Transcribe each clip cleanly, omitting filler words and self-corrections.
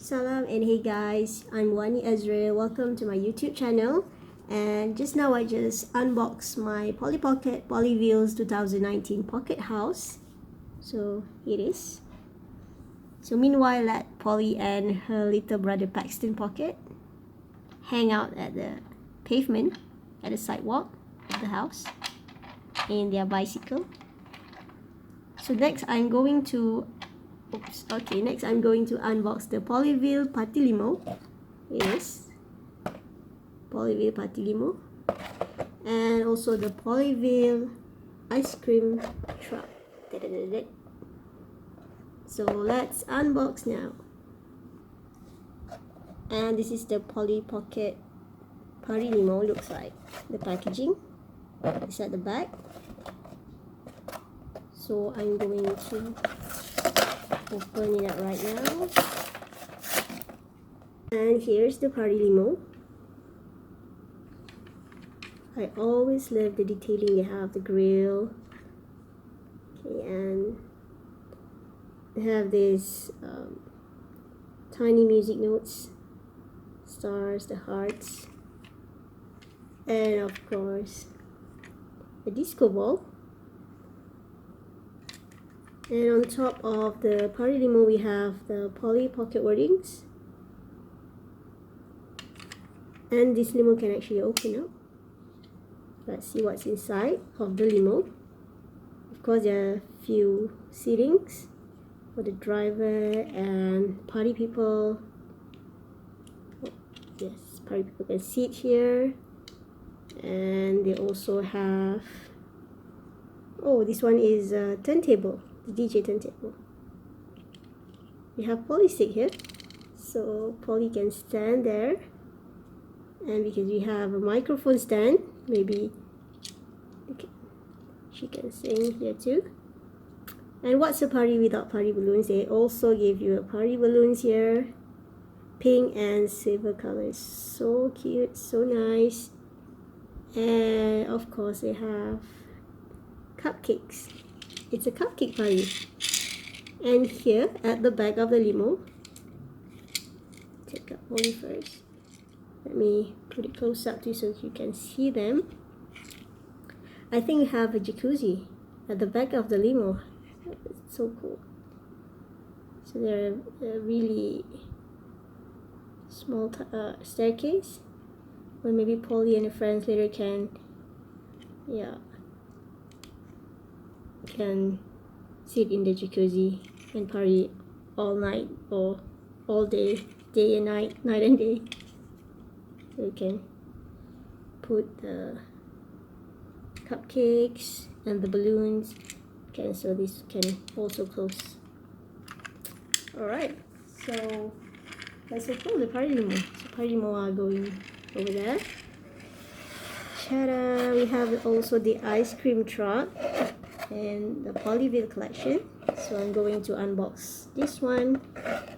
Salam and hey guys, I'm Wani Ezryl. Welcome to my YouTube channel. And just now I just unboxed my Polly Pocket PollyVille's 2019 Pocket House. So here it is. So meanwhile, let Polly and her little brother Paxton Pocket hang out at the pavement, at the sidewalk of the house in their bicycle. So next I'm going to unbox the PollyVille Party Limo. Yes, PollyVille Party Limo, and also the PollyVille ice cream truck. So let's unbox now. And this is the Polly Pocket Party Limo. Looks like the packaging is at the back. So I'm going to open it up right now. And here's the Party Limo. I always love the detailing they have, the grill. Okay, and they have these tiny music notes, stars, the hearts, and of course a disco ball. And on top of the Party Limo we have the Polly Pocket wordings. And this limo can actually open up. Let's see what's inside of the limo. Of course there are a few seatings for the driver and party people. Oh, yes, party people can sit here. And they also have, oh, this one is a turntable, the DJ turntable. We have Polly stick here, so Polly can stand there. And because we have a microphone stand, maybe she can sing here too. And what's a party without party balloons? They also give you a party balloons here, pink and silver colors. So cute, so nice. And of course they have cupcakes. It's a cupcake party. And here at the back of the limo, take up Polly first. Let me put it close up to you so you can see them. I think we have a jacuzzi at the back of the limo. It's so cool. So there are a really small staircase where maybe Polly and her friends later can sit in the jacuzzi and party all night or all day, day and night, night and day. So you can put the cupcakes and the balloons. Okay, so this can also close. Alright, so let's open the party limo. So party limo are going over there. Ta-da! We have also the ice cream truck and the PollyVille collection. So I'm going to unbox this one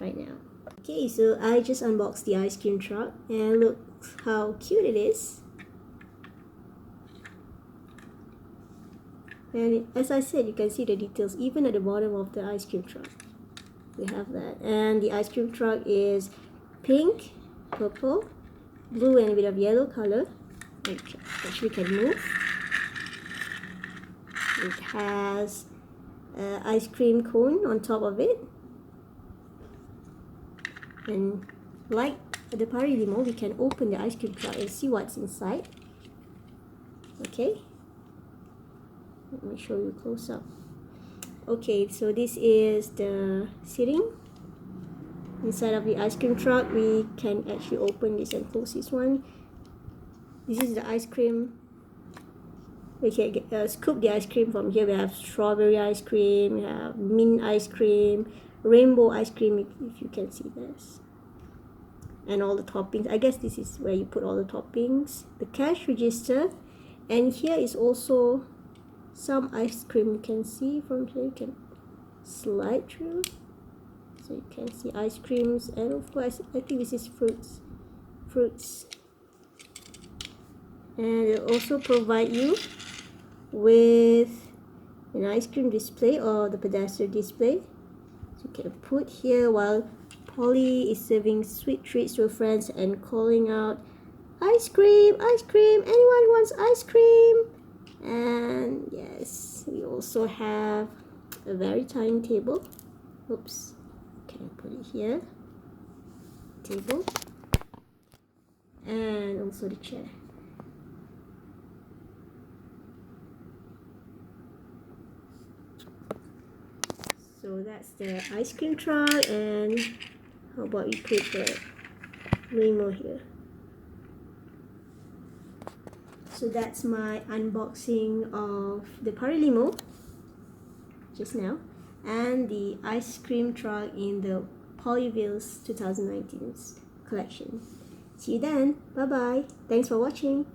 right now. Okay, so I just unboxed the ice cream truck and look how cute it is. And as I said, you can see the details even at the bottom of the ice cream truck. We have that. And the ice cream truck is pink, purple, blue and a bit of yellow color. It actually can move. It has an ice cream cone on top of it. And like the party limo, we can open the ice cream truck and see what's inside. Okay, let me show you close up. Okay, so this is the seating inside of the ice cream truck. We can actually open this and close this one. This is the ice cream. We can scoop the ice cream from here. We have strawberry ice cream, we have mint ice cream, rainbow ice cream, if you can see this, and all the toppings. I guess this is where you put all the toppings, the cash register, and here is also some ice cream. You can see from here, you can slide through so you can see ice creams, and of course I think this is fruits, and it also provide you with an ice cream display or the pedestrian display. So you can put here while Polly is serving sweet treats to her friends and calling out, ice cream, ice cream, anyone wants ice cream? And yes, we also have a very tiny table. Oops, can I put it here? Table. And also the chair. So that's the ice cream truck, and how about we put the Limo here. So that's my unboxing of the PollyVille just now, and the ice cream truck in the PollyVille's 2019's collection. See you then. Bye bye. Thanks for watching.